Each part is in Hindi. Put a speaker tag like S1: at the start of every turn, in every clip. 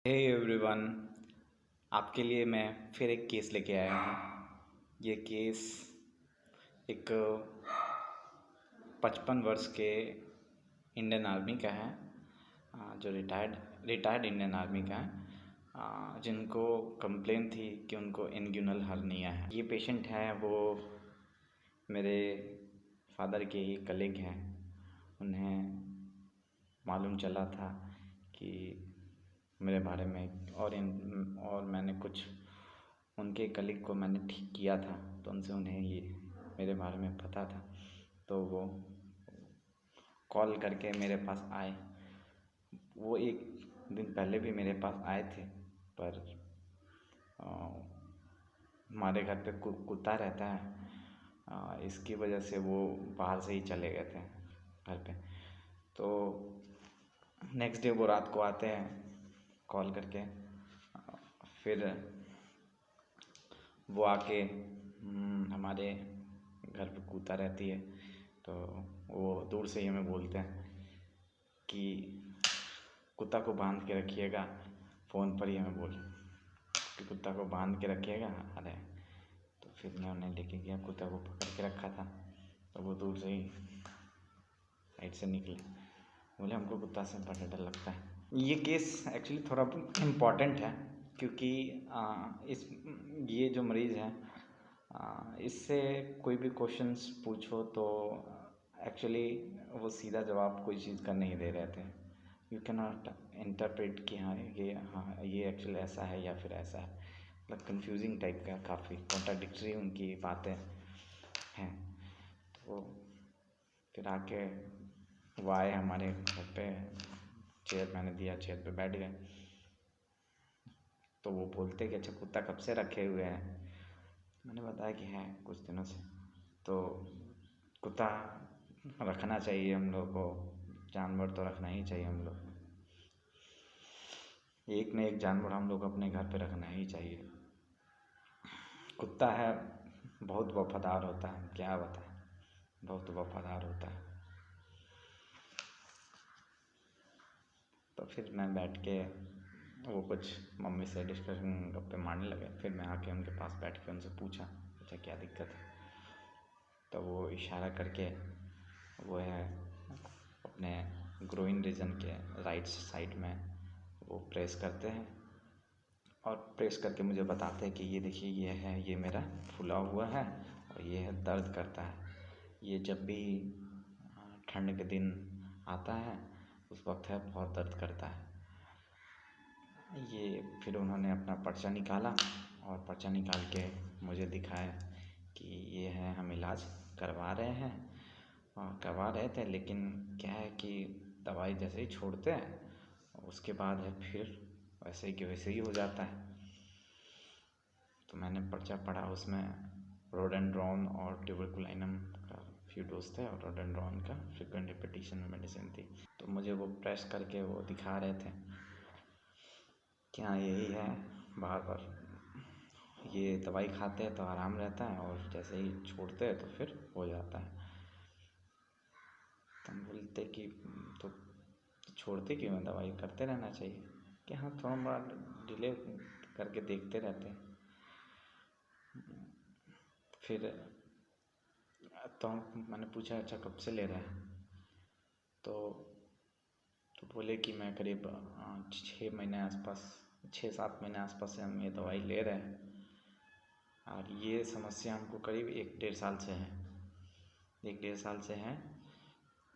S1: हे एवरीवन, आपके लिए मैं फिर एक केस लेके आया हूँ। ये केस एक 55 वर्ष के इंडियन आर्मी का है, जो रिटायर्ड इंडियन आर्मी का है, जिनको कंप्लेन थी कि उनको इन्ग्यूनल हर्निया है। ये पेशेंट है वो मेरे फादर के ही कलीग हैं। उन्हें मालूम चला था कि मेरे बारे में और मैंने कुछ उनके कलीग को मैंने ठीक किया था, तो उन्हें ये मेरे बारे में पता था, तो वो कॉल करके मेरे पास आए। वो एक दिन पहले भी मेरे पास आए थे, पर हमारे घर पे कुत्ता रहता है, इसकी वजह से वो बाहर से ही चले गए थे घर पे। तो नेक्स्ट डे वो रात को आते हैं कॉल करके, फिर वो आके हमारे घर पे कुत्ता रहती है, तो वो दूर से ही हमें बोलते हैं कि कुत्ता को बांध के रखिएगा। फ़ोन पर ही हमें बोले कि कुत्ता को बांध के रखिएगा। अरे तो फिर मैं उन्हें लेके गया, कुत्ता को पकड़ के रखा था, तो वो दूर से ही साइड से निकले, बोले हमको कुत्ता से बड़ा डर लगता है। ये केस एक्चुअली थोड़ा इम्पॉर्टेंट है, क्योंकि ये जो मरीज़ है, इससे कोई भी क्वेश्चंस पूछो तो एक्चुअली वो सीधा जवाब कोई चीज़ का नहीं दे रहे थे। यू कैन नॉट इंटरप्रेट कि ये एक्चुअली ऐसा है या फिर ऐसा है, मतलब कंफ्यूजिंग टाइप का, काफ़ी कॉन्ट्राडिक्टरी उनकी बातें हैं। तो फिर आके वो आए हमारे घर पे, चेयर मैंने दिया, चेयर पे बैठ गए। तो वो बोलते कि अच्छा कुत्ता कब से रखे हुए हैं? मैंने बताया कि हैं कुछ दिनों से। तो कुत्ता रखना चाहिए हम लोग को, जानवर तो रखना ही चाहिए हम लोग, एक न एक जानवर हम लोग अपने घर पे रखना ही चाहिए। कुत्ता है बहुत वफादार होता है, क्या बताएं, बहुत वफादार होता है। तो फिर मैं बैठ के वो कुछ मम्मी से डिस्कशन गप्पे मारने लगे। फिर मैं आके उनके पास बैठ के उनसे पूछा अच्छा क्या दिक्कत है? तो वो इशारा करके वो है अपने ग्रोइन रीजन के राइट साइड में वो प्रेस करते हैं, और प्रेस करके मुझे बताते हैं कि ये देखिए ये मेरा फूला हुआ है और ये है दर्द करता है। ये जब भी ठंड के दिन आता है उस वक्त है बहुत दर्द करता है। ये फिर उन्होंने अपना पर्चा निकाला और पर्चा निकाल के मुझे दिखाया कि ये है, हम इलाज करवा रहे हैं, करवा रहे थे, लेकिन क्या है कि दवाई जैसे ही छोड़ते हैं उसके बाद है फिर वैसे ही कि वैसे ही हो जाता है। तो मैंने पर्चा पढ़ा, उसमें रोडेंड्रॉन और ट्यूबरकुलिनम का फ्यू डोज थे, और रोडेंड्रॉन का फ्रीक्वेंट रिपीटिशन में मेडिसिन थी। तो मुझे वो प्रेस करके वो दिखा रहे थे कि हाँ यही है, बार बार ये दवाई खाते हैं तो आराम रहता है, और जैसे ही छोड़ते हैं तो फिर हो जाता है। तो हम बोलते कि तो छोड़ते क्यों हैं, दवाई करते रहना चाहिए। कि हाँ थोड़ा बड़ा डिले करके देखते रहते हैं। फिर तो मैंने पूछा अच्छा कब से ले रहे हैं? तो बोले कि मैं करीब 6 महीने आसपास, 6-7 महीने आसपास से हम ये दवाई ले रहे हैं, और ये समस्या हमको करीब 1-1.5 साल से है। 1-1.5 साल से है,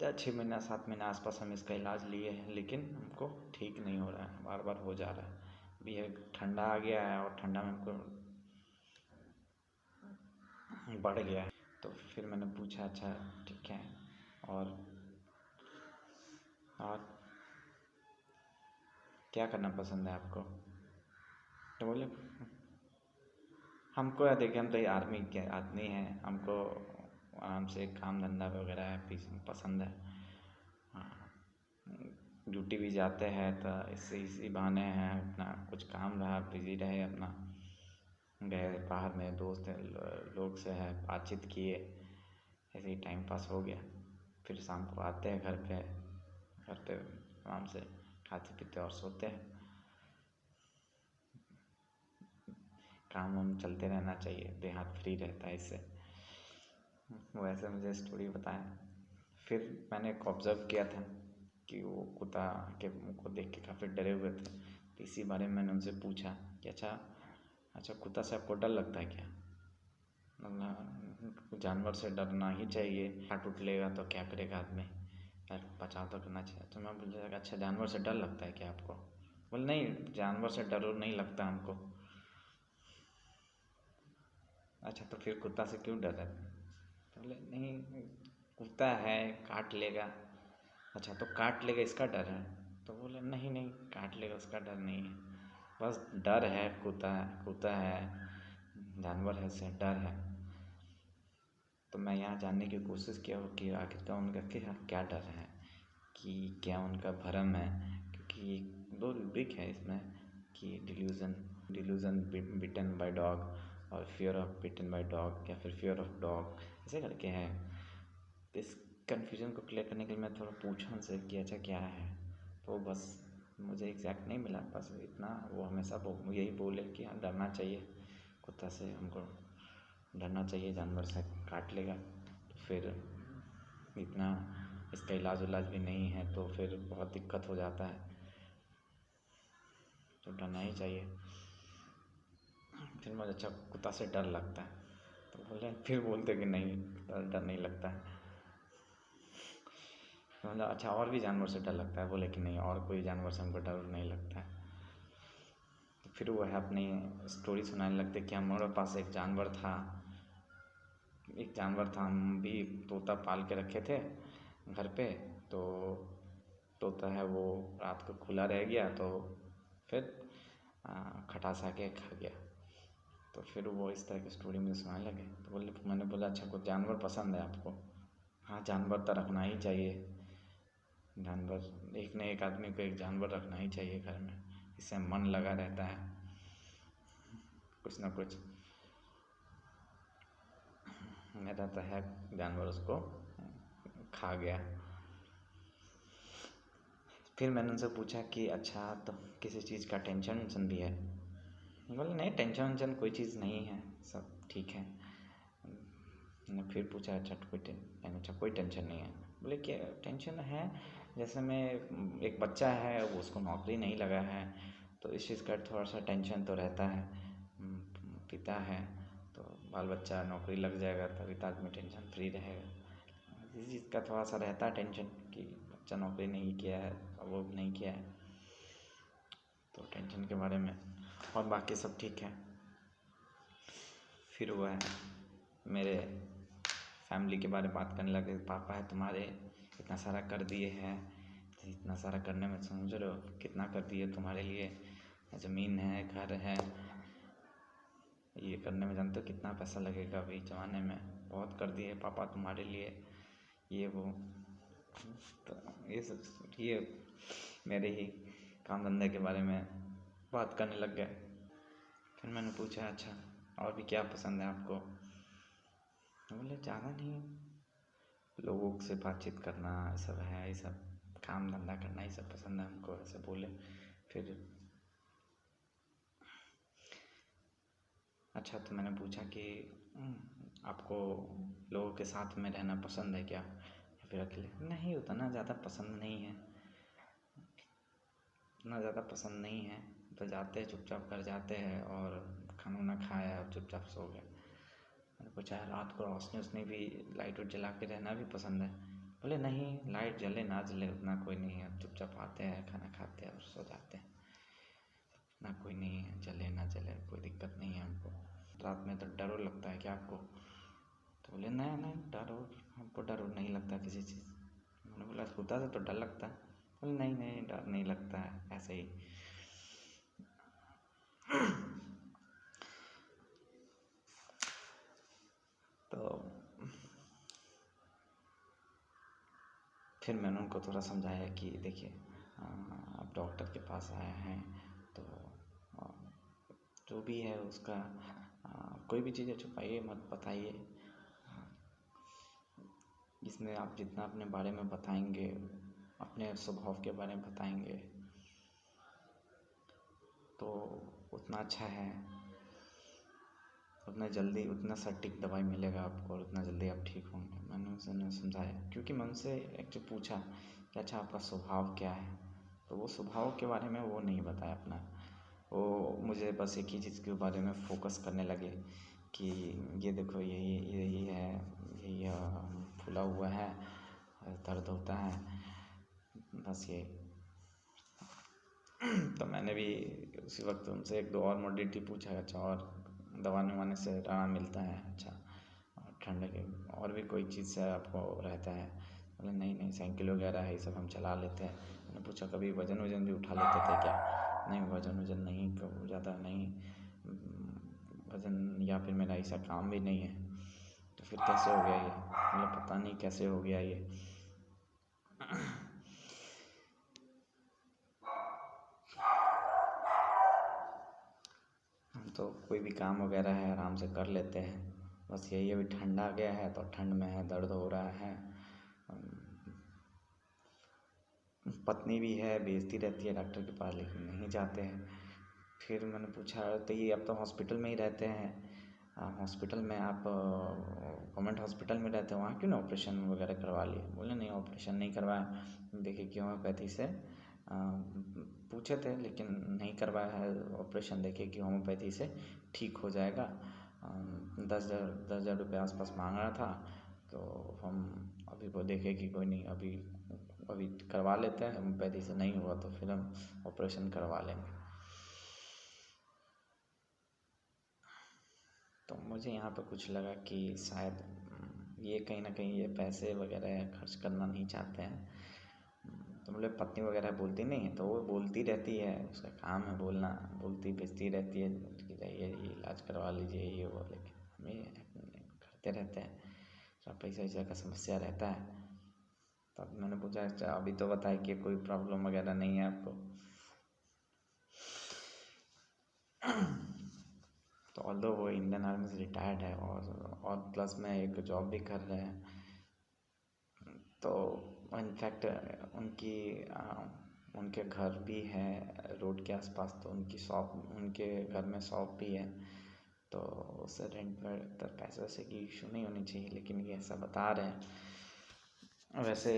S1: या 6 महीना 7 महीने आसपास हम इसका इलाज लिए हैं, लेकिन हमको ठीक नहीं हो रहा है, बार बार हो जा रहा है। अभी ये ठंडा आ गया है और ठंडा में हमको बढ़ गया है। तो फिर मैंने पूछा अच्छा ठीक है, और क्या करना पसंद है आपको? तो बोले हमको देखिए हम तो ये आर्मी के आदमी हैं, हमको आराम से काम धंधा वगैरह पसंद है। हाँ, ड्यूटी भी जाते हैं तो इसी बहाने हैं, अपना कुछ काम रहा बिज़ी रहे, अपना गए बाहर में दोस्त लोग से है बातचीत किए, ऐसे ही टाइम पास हो गया। फिर शाम को आते हैं घर पे आराम से खाते पीते और सोते हैं। काम वाम चलते रहना चाहिए, देह हाथ फ्री रहता है इससे। वो ऐसे मुझे स्टोरी बताया। फिर मैंने एक ऑब्ज़र्व किया था कि वो कुत्ता के मुँह को देख के काफ़ी डरे हुए थे, तो इसी बारे में मैंने उनसे पूछा कि अच्छा कुत्ता से आपको डर लगता है क्या? जानवर से डरना ही चाहिए, काट उठ लेगा तो क्या करेगा आदमी, यार बचाव तो करना चाहिए। तो मैं बोला अच्छा जानवर से डर लगता है क्या आपको? बोले नहीं, जानवर से डर नहीं लगता हमको। अच्छा तो फिर कुत्ता से क्यों डर है? तो बोले नहीं, कुत्ता है काट लेगा। अच्छा तो काट लेगा इसका डर है? तो बोले नहीं नहीं, काट लेगा उसका डर नहीं है, बस डर है, कुत्ता है, जानवर है, उससे डर है। तो मैं यहाँ जानने की कोशिश किया हो कि आखिर तो उनका क्या डर है, कि क्या उनका भरम है, क्योंकि दो रुब्रिक है इसमें कि डिल्यूजन बिटन बाय डॉग और fear of bitten by dog या फिर फियर ऑफ डॉग, ऐसे करके है। तो इस कन्फ्यूजन को क्लियर करने के लिए मैं थोड़ा पूछा उनसे कि अच्छा क्या है, तो बस मुझे एग्जैक्ट नहीं मिला, बस इतना वो हमेशा यही बोले कि हाँ डरना चाहिए कुत्ता से, हमको डरना चाहिए, जानवर से काट लेगा तो फिर इतना इसका इलाज भी नहीं है तो फिर बहुत दिक्कत हो जाता है, तो डरना ही चाहिए। फिर मुझे अच्छा कुत्ता से डर लगता है, तो बोले फिर बोलते कि नहीं डर नहीं लगता है। तो मतलब अच्छा और भी जानवर से डर लगता है? बोले कि नहीं और कोई जानवर से हमको डर नहीं लगता है। तो फिर वो है अपनी स्टोरी सुनाने लगते कि हमारे पास एक जानवर था, हम भी तोता पाल के रखे थे घर पे। तो तोता है वो रात को खुला रह गया तो फिर खटास आके खा गया। तो फिर वो इस तरह की स्टोरी मुझे सुनाने लगे। तो मैंने बोला अच्छा कुछ जानवर पसंद है आपको? हाँ जानवर तो रखना ही चाहिए, जानवर एक न एक आदमी को एक जानवर रखना ही चाहिए घर में, इससे मन लगा रहता है, कुछ ना कुछ रहता है। जानवर उसको खा गया। फिर मैंने उनसे पूछा कि अच्छा तो किसी चीज़ का टेंशन भी है? बोले नहीं टेंशन वेंशन कोई चीज़ नहीं है, सब ठीक है। मैंने फिर पूछा अच्छा कोई टेंशन नहीं है? बोले क्या टेंशन है, जैसे मैं एक बच्चा है वो उसको नौकरी नहीं लगा है तो इस चीज़ का थोड़ा सा टेंशन तो रहता है। पिता है तो बाल बच्चा नौकरी लग जाएगा तभी तो आदमी टेंशन फ्री रहेगा, इस चीज़ का थोड़ा सा रहता है टेंशन कि बच्चा नौकरी नहीं किया है और वो नहीं किया है, तो टेंशन के बारे में। और बाकी सब ठीक है। फिर वो है मेरे फैमिली के बारे में बात करने लगे, पापा है तुम्हारे इतना सारा कर दिए हैं, इतना सारा करने में समझ रहे हो कितना कर दिए तुम्हारे लिए, ज़मीन है घर है, ये करने में जानते हो कितना पैसा लगेगा अभी ज़माने में, बहुत कर दिए पापा तुम्हारे लिए, ये वो। तो ये मेरे ही काम धंधे के बारे में बात करने लग गए। फिर मैंने पूछा अच्छा और भी क्या पसंद है आपको? बोले ज़्यादा नहीं, लोगों से बातचीत करना ये सब है, ये सब काम धंधा करना ये सब पसंद है हमको, ऐसे बोले। फिर अच्छा तो मैंने पूछा कि आपको लोगों के साथ में रहना पसंद है क्या या फिर अकेले? नहीं उतना ज़्यादा पसंद नहीं है, उतना ज़्यादा पसंद नहीं है, तो जाते हैं चुपचाप घर जाते हैं और खाना वाना खाया और चुपचाप सो गए। मैंने पूछा रात को रोशनी उसने भी लाइट वाइट जला के रहना भी पसंद है? बोले नहीं लाइट जले ना जले उतना कोई नहीं है, चुपचाप आते हैं खाना खाते हैं और सो जाते हैं, ना कोई नहीं है, जले ना जले कोई दिक्कत नहीं है हमको। रात में तो डर लगता है क्या आपको? तो बोले नहीं नहीं हमको डर नहीं लगता किसी चीज़। मैंने बोला कुत्ता से तो डर लगता है? बोले नहीं नहीं डर नहीं लगता है ऐसे ही। तो फिर मैंने उनको थोड़ा समझाया कि देखिए आप डॉक्टर के पास आए हैं तो जो भी है उसका कोई भी चीज़ें छुपाइए मत, बताइए। इसमें आप जितना अपने बारे में बताएंगे, अपने स्वभाव के बारे में बताएंगे तो उतना अच्छा है। उतना जल्दी उतना सटीक दवाई मिलेगा आपको और उतना जल्दी आप ठीक होंगे। मैंने उसे समझाया, क्योंकि मैं उनसे एक्चुअली पूछा कि अच्छा आपका स्वभाव क्या है, तो वो स्वभाव के बारे में वो नहीं बताया अपना। वो मुझे बस एक ही चीज़ के बारे में फोकस करने लगे कि ये देखो यही है, यही फूला हुआ है, दर्द होता है, बस ये। तो मैंने भी उसी वक्त उनसे एक दो और मोडिटी पूछा, अच्छा और दवा वाने से आराम मिलता है, अच्छा और ठंड के और भी कोई चीज़ से आपको रहता है? बोले नहीं साइकिल वगैरह है, ये सब हम चला लेते हैं। मैंने पूछा कभी वज़न भी उठा लेते थे क्या? नहीं वज़न नहीं, ज़्यादा नहीं वज़न, या फिर मेरा ऐसा काम भी नहीं है। तो फिर कैसे हो गया ये? मतलब पता नहीं कैसे हो गया ये। हम तो कोई भी काम वगैरह है आराम से कर लेते हैं, बस यही अभी ठंड आ गया है तो ठंड में है, दर्द हो रहा है। पत्नी भी है, भेजती रहती है डॉक्टर के पास, लेकिन नहीं जाते हैं। फिर मैंने पूछा तो ये अब तो हॉस्पिटल में ही रहते हैं, हॉस्पिटल में आप गवर्नमेंट हॉस्पिटल में रहते हैं, वहाँ क्यों ना ऑपरेशन वगैरह करवा लिए? बोले नहीं ऑपरेशन नहीं करवाया, देखिए कि होम्योपैथी से पूछे थे लेकिन नहीं करवाया है ऑपरेशन, देखिए कि होम्योपैथी से ठीक हो जाएगा। 10,000 रुपये आसपास मांग रहा था, तो हम अभी वो देखे कि कोई नहीं, अभी करवा लेते हैं, होम्योपैथी से नहीं हुआ तो फिर हम ऑपरेशन करवा लेंगे। तो मुझे यहाँ पर कुछ लगा कि शायद ये कहीं ना कहीं ये पैसे वगैरह खर्च करना नहीं चाहते हैं। तो मतलब पत्नी वगैरह बोलती नहीं है, तो वो बोलती रहती है, उसका काम है बोलना, बोलती भेजती रहती है कि जाइए ये इलाज करवा लीजिए ये वो, लेकिन हमें करते रहते हैं, थोड़ा पैसा वैसा का समस्या रहता है। तब मैंने पूछा अच्छा अभी तो बताया कि कोई प्रॉब्लम वगैरह नहीं है आपको। तो ऑल्दो वो इंडियन आर्मी से रिटायर्ड है और प्लस में एक जॉब भी कर रहे हैं, तो इनफैक्ट उनके घर भी है रोड के आसपास, तो उनके घर में शॉप भी है, तो उसे रेंट पर तो पैसे वैसे की इशू नहीं होनी चाहिए, लेकिन ये ऐसा बता रहे हैं। वैसे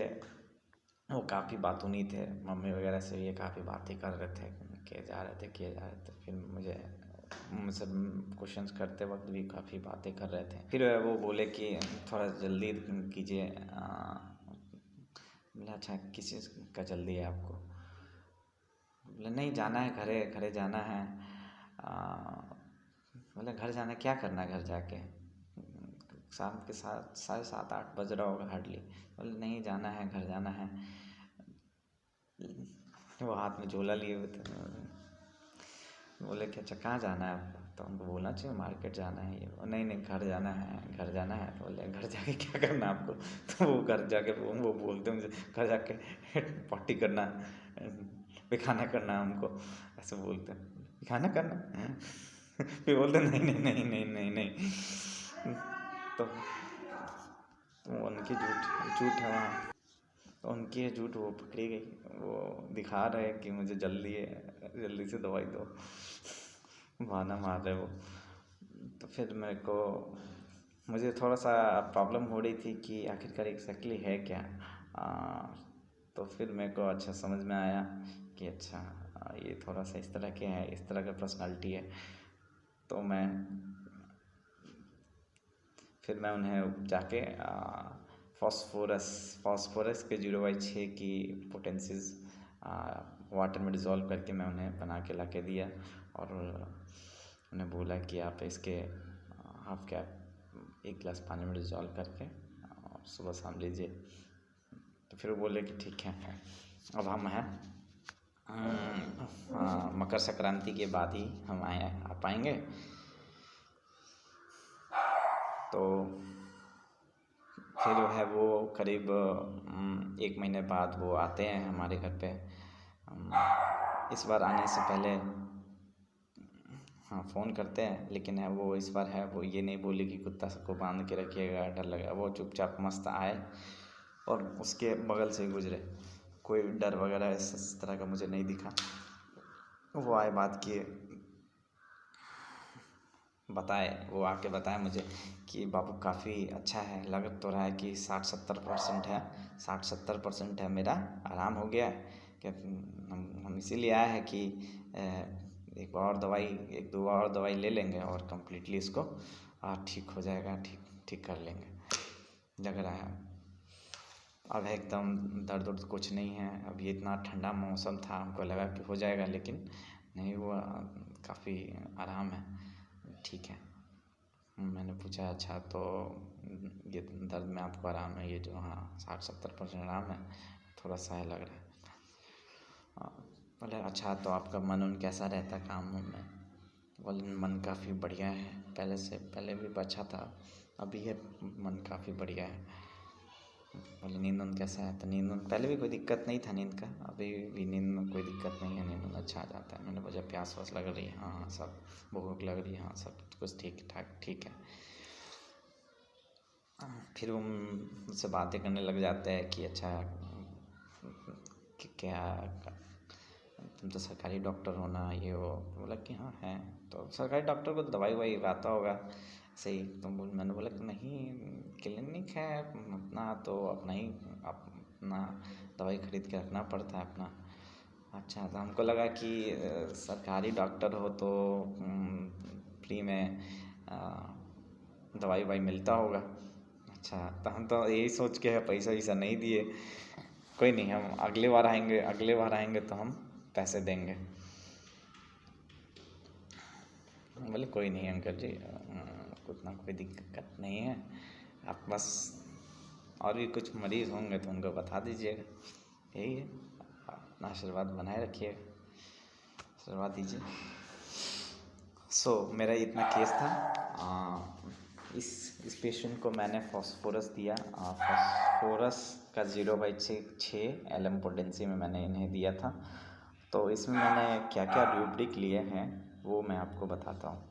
S1: वो काफ़ी बातूनी थे, मम्मी वगैरह से ये काफ़ी बातें कर रहे थे, किए जा रहे थे। फिर मुझसे क्वेश्चंस करते वक्त भी काफ़ी बातें कर रहे थे। फिर वो बोले कि थोड़ा जल्दी कीजिए। बोला अच्छा किस चीज़ का जल्दी है आपको? बोले नहीं जाना है, घरे जाना है। बोले घर जाना क्या करना है घर जाके? शाम के 7:30-8 बज रहा होगा हार्डली। बोले नहीं जाना है, घर जाना है। वो हाथ में झोला लिए हुए थे। बोले कि अच्छा कहाँ जाना है आपको? तो हमको बोलना चाहिए मार्केट जाना है, ये नहीं घर जाना है। तो बोले घर जाके क्या करना है आपको? तो वो घर जाके वो बोलते मुझे घर जाके पार्टी करना, पैखाना करना है हमको, ऐसे बोलते हैं पैखाना करना। फिर बोलते नहीं। तो उनकी झूठ है वहाँ, तो उनकी झूठ वो पकड़ी गई, वो दिखा रहे हैं कि मुझे जल्दी से दवाई दो, बहाना मार रहे वो। तो फिर मुझे थोड़ा सा प्रॉब्लम हो रही थी कि आखिरकार एग्जैक्टली है क्या। तो फिर मेरे को अच्छा समझ में आया कि अच्छा ये थोड़ा सा इस तरह के हैं, इस तरह का पर्सनालिटी है। तो फिर मैं उन्हें जाके फॉस्फोरस के 0/6 की पोटेंसीज वाटर में डिज़ोल्व करके मैं उन्हें बना के ला के दिया, और उन्हें बोला कि आप इसके हाफ कैप 1 गिलास पानी में डिज़ोल्व करके और सुबह शाम लीजिए। तो फिर वो बोले कि ठीक है, अब हम हैं मकर संक्रांति के बाद ही हम आ पाएंगे। तो फिर है वो करीब 1 महीने बाद वो आते हैं हमारे घर पे। इस बार आने से पहले हाँ फ़ोन करते हैं, लेकिन है वो इस बार है वो ये नहीं बोले कि कुत्ता सबको बांध के रखिएगा, डर लगेगा। वो चुपचाप मस्त आए और उसके बगल से गुजरे, कोई डर वगैरह इस तरह का मुझे नहीं दिखा। वो आए, बात किए, बताए, वो आके बताया मुझे कि बाबू काफ़ी अच्छा है, लग तो रहा है कि 60-70% है, 60-70% है, मेरा आराम हो गया है। कि हम इसीलिए आए हैं कि एक और दवाई, एक दो और दवाई ले लेंगे और कम्प्लीटली इसको ठीक हो जाएगा, ठीक ठीक कर लेंगे लग रहा है। अब एकदम दर्द वर्द कुछ नहीं है। अब ये इतना ठंडा मौसम था, हमको लगा कि हो जाएगा, लेकिन नहीं हुआ। काफ़ी आराम है, ठीक है। मैंने पूछा अच्छा तो ये दर्द में आपको आराम है, ये जो हाँ 60-70% आराम है, थोड़ा सा है लग रहा है। बोले अच्छा तो आपका मन कैसा रहता है काम में? बोले मन काफ़ी बढ़िया है, पहले भी अच्छा था, अभी है मन काफ़ी बढ़िया है। बोले नींद कैसा है? तो नींद पहले भी कोई दिक्कत नहीं था नींद का, अभी भी नींद में कोई दिक्कत नहीं है, नींद अच्छा आ जाता है। मैंने बोला प्यास वास लग रही है? हाँ सब। भूख लग रही है? हाँ सब कुछ ठीक ठाक ठीक है। फिर वो मुझसे बातें करने लग जाते हैं कि अच्छा क्या तुम तो सरकारी डॉक्टर हो ना, ये हो। बोला कि हाँ है। तो सरकारी डॉक्टर को दवाई ववाई आता होगा सही। तो मैंने बोला कि नहीं, क्लिनिक है अपना, तो अपना ही अपना दवाई खरीद के रखना पड़ता है अपना। अच्छा, तो हमको लगा कि सरकारी डॉक्टर हो तो फ्री में दवाई ववाई मिलता होगा। अच्छा, तो हम तो यही सोच के है पैसा वैसा नहीं दिए। कोई नहीं, हम अगले बार आएंगे तो हम पैसे देंगे। बोले कोई नहीं अंकल जी, उतना कोई दिक्कत नहीं है, आप बस और भी कुछ मरीज़ होंगे तो उनको बता दीजिएगा, यही है। अपना आशीर्वाद बनाए रखिएगा, आशीर्वाद दीजिए। मेरा इतना केस था। इस पेशेंट को मैंने फॉस्फोरस दिया, फॉस्फोरस का 0/6 LM पोटेंसी में मैंने इन्हें दिया था। तो इसमें मैंने क्या क्या रूब्रिक लिए हैं वो मैं आपको बताता हूँ।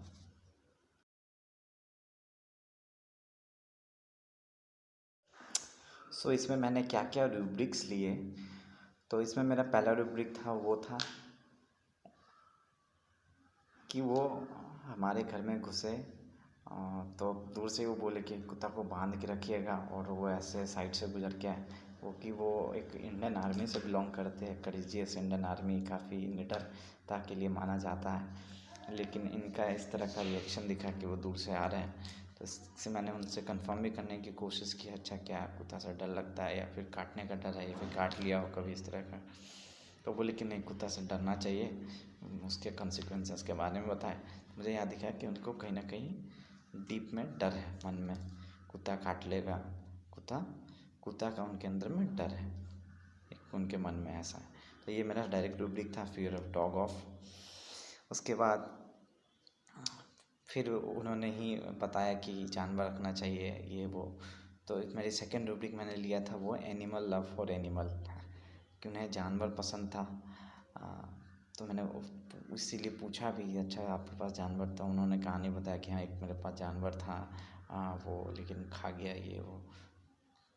S1: इसमें मैंने क्या क्या रूब्रिक्स लिए, तो इसमें मेरा पहला रूब्रिक था वो था कि वो हमारे घर में घुसे तो दूर से वो बोले कि कुत्ता को बांध के रखिएगा, और वो ऐसे साइड से गुजर के आए। वो एक इंडियन आर्मी से बिलोंग करते हैं, करेजियस इंडियन आर्मी, काफ़ी निडरता के लिए माना जाता है। लेकिन इनका इस तरह का रिएक्शन दिखा कि वो दूर से आ रहे हैं, तो इससे मैंने उनसे कंफर्म भी करने की कोशिश की, अच्छा क्या कुत्ता से डर लगता है या फिर काटने का डर है या फिर काट लिया हो कभी इस तरह का। तो बोले कि नहीं, कुत्ता से डरना चाहिए, उसके कॉन्सिक्वेंसेस के बारे में बताए। मुझे याद दिखा कि उनको कहीं ना कहीं डीप में डर है मन में, कुत्ता काट लेगा, कुत्ता का उनके अंदर में डर है, उनके मन में ऐसा है। तो ये मेरा डायरेक्ट रूब्रिक था, फियर ऑफ डॉग ऑफ। उसके बाद फिर उन्होंने ही बताया कि जानवर रखना चाहिए ये वो। तो एक मेरी सेकंड रूब्रिक मैंने लिया था वो एनिमल लव फॉर एनिमल, कि उन्हें जानवर पसंद था। तो मैंने इसीलिए पूछा भी, अच्छा आपके पास जानवर था? उन्होंने कहानी बताया कि हाँ एक मेरे पास जानवर था, वो लेकिन खा गया ये वो,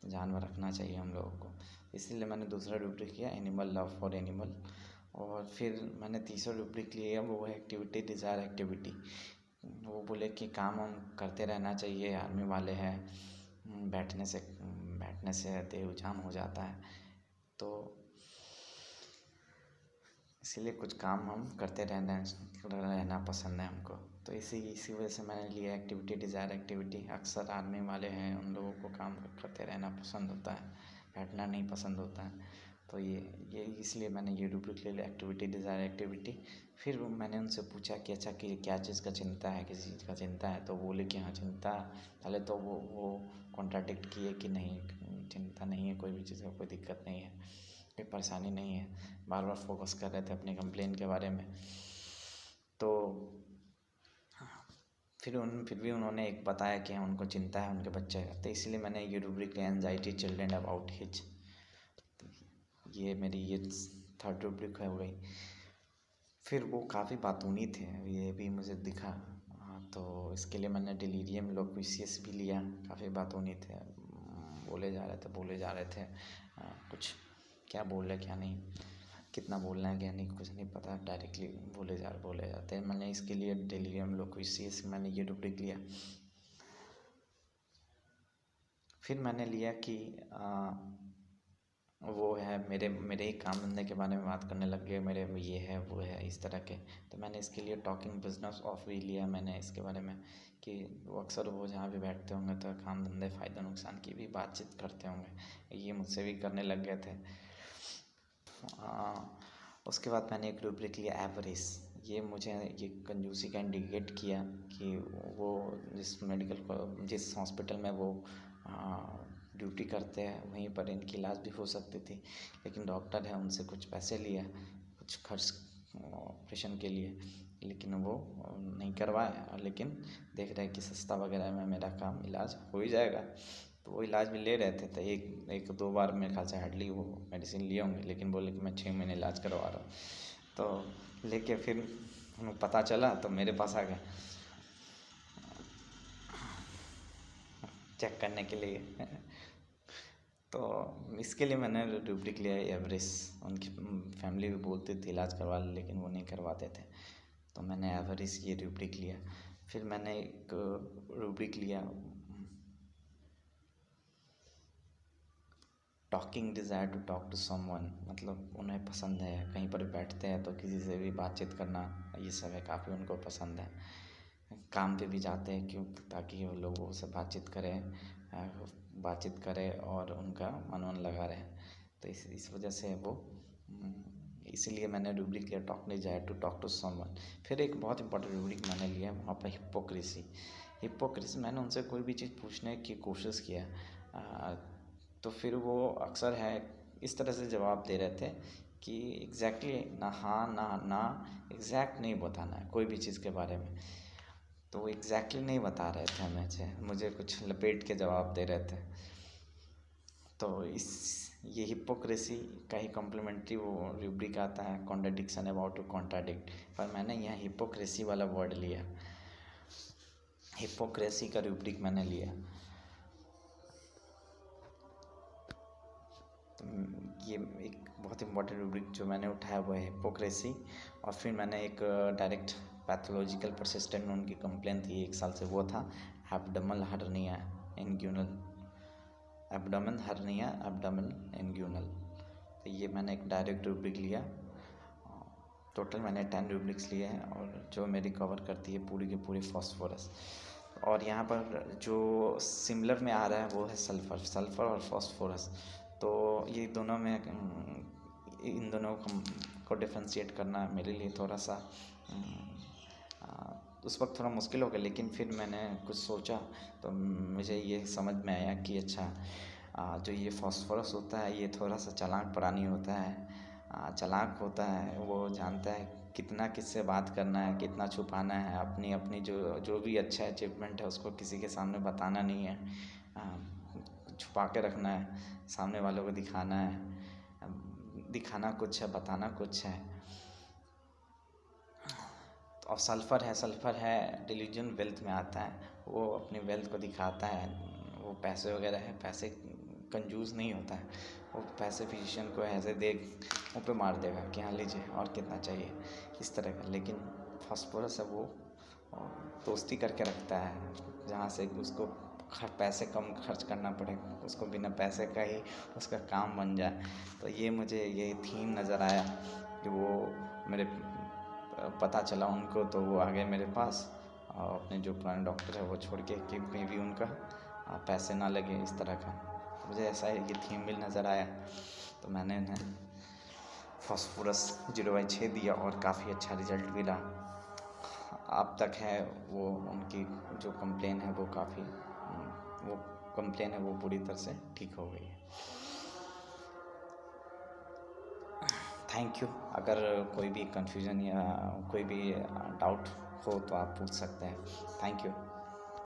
S1: जानवर रखना चाहिए हम लोगों को। इसीलिए मैंने दूसरा रूब्रिक किया एनिमल लव फॉर एनिमल। और फिर मैंने तीसरा रूब्रिक लिया वो है एक्टिविटी डिज़ायर एक्टिविटी। वो बोले कि काम हम करते रहना चाहिए, आर्मी वाले हैं, बैठने से देह जान हो जाता है, तो इसीलिए कुछ काम हम करते रहना पसंद है हमको। तो इसी वजह से मैंने लिया एक्टिविटी डिज़ायर एक्टिविटी। अक्सर आर्मी वाले हैं, उन लोगों को काम करते रहना पसंद होता है, बैठना नहीं पसंद होता है। तो ये इसलिए मैंने ये रूब्रिक ले लिया, एक्टिविटी डिज़ायर एक्टिविटी। फिर मैंने उनसे पूछा कि अच्छा कि क्या चीज़ का चिंता है, किसी चीज़ का चिंता है? तो बोले कि हाँ चिंता। पहले तो वो कॉन्ट्राडिक्ट किए कि नहीं चिंता नहीं है, कोई भी चीज़ का कोई दिक्कत नहीं है, कोई परेशानी नहीं है। बार बार फोकस कर रहे थे अपनी कंप्लेन के बारे में। तो फिर भी उन्होंने एक बताया कि हाँ उनको चिंता है उनके बच्चे का। तो इसलिए मैंने ये रूब्रिक लिया एंजाइटी चिल्ड्रन अबाउट हिज। ये मेरी ये थर्ड रूब्रिक हो गई। फिर वो काफ़ी बातूनी थे, ये भी मुझे दिखा। तो इसके लिए मैंने डिलीरियम लोक्विसियस भी लिया, काफ़ी बातूनी थे, बोले जा रहे थे कुछ क्या बोल रहे क्या नहीं। कितना बोलना है क्या नहीं कुछ नहीं पता, डायरेक्टली बोले जाते हैं। मैंने इसके लिए डेलीरियम लोक्विसियस मैंने ये रुब्रिक लिया। फिर मैंने लिया कि वो है मेरे ही काम धंधे के बारे में बात करने लग गए, मेरे ये है वो है इस तरह के। तो मैंने इसके लिए टॉकिंग बिजनेस ऑफ भी लिया मैंने इसके बारे में, कि वो अक्सर वो जहाँ भी बैठते होंगे तो काम धंधे फ़ायदा नुकसान की भी बातचीत करते होंगे, ये मुझसे भी करने लग गए थे। उसके बाद मैंने एक रुब्रिक लिया एवरेज। ये मुझे ये कंजूसी का इंडिकेट किया कि वो जिस हॉस्पिटल में वो ड्यूटी करते हैं वहीं पर इनकी इलाज भी हो सकती थी, लेकिन डॉक्टर है उनसे कुछ पैसे लिए, कुछ खर्च ऑपरेशन के लिए, लेकिन वो नहीं करवाए, लेकिन देख रहे कि सस्ता वगैरह में मेरा काम इलाज हो ही जाएगा। तो वो इलाज भी ले रहे थे, तो एक दो बार मेरे ख्याल से हार्डली वो मेडिसिन लिए होंगे, लेकिन बोले कि मैं 6 महीने इलाज करवा रहा हूँ। तो लेके फिर उन्हें पता चला तो मेरे पास आ गए चेक करने के लिए। तो इसके लिए मैंने रुब्रिक लिया एवरेज। उनकी फैमिली भी बोलती थी इलाज करवा ले, लेकिन वो नहीं करवाते थे, तो मैंने एवरेज ये रुब्रिक लिया। फिर मैंने एक रुब्रिक लिया talking desire to talk to someone, मतलब उन्हें पसंद है कहीं पर बैठते हैं तो किसी से भी बातचीत करना, ये सब है काफ़ी उनको पसंद है। काम पे भी जाते हैं क्यों, ताकि वो लोगों से बातचीत करें और उनका मन लगा रहे। तो इस वजह से वो इसीलिए मैंने रुब्रिक लिया talk desire to talk to someone. फिर एक बहुत इंपॉर्टेंट रुब्रिक मैंने लिया वहाँ पर हिपोक्रेसी। मैंने उनसे कोई भी चीज़ पूछने की कोशिश किया तो फिर वो अक्सर है इस तरह से जवाब दे रहे थे कि एग्जैक्टली ना हाँ ना एग्जैक्ट नहीं बताना है कोई भी चीज़ के बारे में। तो वो एग्जैक्टली नहीं बता रहे थे मुझे कुछ लपेट के जवाब दे रहे थे। तो ये हिपोक्रेसी का ही कॉम्प्लीमेंट्री वो रुब्रिक आता है कॉन्ट्राडिक्शन अबाउट टू कॉन्ट्राडिक्ट, पर मैंने यहाँ हिपोक्रेसी वाला वर्ड लिया, हिपोक्रेसी का रुब्रिक मैंने लिया। तो ये एक बहुत इंपॉर्टेंट रुब्रिक जो मैंने उठाया वो है हिपोक्रेसी। और फिर मैंने एक डायरेक्ट पैथोलॉजिकल परसिस्टेंट उनकी कंप्लेन थी 1 साल से, वो था एब्डोमिनल हर्निया इंग्यूनल। तो ये मैंने एक डायरेक्ट रुब्रिक लिया। टोटल मैंने 10 रुब्रिक्स लिए हैं और जो मेरी कवर करती है पूरी की पूरी फास्फोरस। और यहाँ पर जो सिमिलर में आ रहा है वो है सल्फ़र और फास्फोरस। तो ये दोनों में इन दोनों को डिफ्रेंशिएट करना मेरे लिए थोड़ा सा उस वक्त थोड़ा मुश्किल हो गया, लेकिन फिर मैंने कुछ सोचा तो मुझे ये समझ में आया कि अच्छा जो ये फास्फोरस होता है ये थोड़ा सा चालाक प्राणी होता है, चालाक होता है, वो जानता है कितना किससे बात करना है, कितना छुपाना है, अपनी जो भी अच्छा अचीवमेंट है उसको किसी के सामने बताना नहीं है, छुपा के रखना है, सामने वालों को दिखाना कुछ है, बताना कुछ है। और सल्फ़र है डिलीजन वेल्थ में आता है, वो अपनी वेल्थ को दिखाता है, वो पैसे वगैरह है, पैसे कंजूस नहीं होता है, वो पैसे फिजिशियन को ऐसे देख मुँह पे मार देगा कि हाँ लीजिए और कितना चाहिए इस तरह का। लेकिन फास्फोरस है वो दोस्ती करके रखता है, जहाँ से उसको पैसे कम खर्च करना पड़े, उसको बिना पैसे का ही उसका काम बन जाए। तो ये मुझे ये थीम नज़र आया कि वो मेरे पता चला उनको, तो वो आ गए मेरे पास और अपने जो पुराने डॉक्टर है वो छोड़ के कि कहीं भी उनका पैसे ना लगे इस तरह का। तो मुझे ऐसा ये थीम भी नज़र आया, तो मैंने उन्हें फास्फोरस 0/6 दिया और काफ़ी अच्छा रिजल्ट मिला। अब तक है वो उनकी जो कंप्लेन है वो पूरी तरह से ठीक हो गई है। Thank you. अगर कोई भी कन्फ्यूज़न या कोई भी डाउट हो तो आप पूछ सकते हैं। Thank you.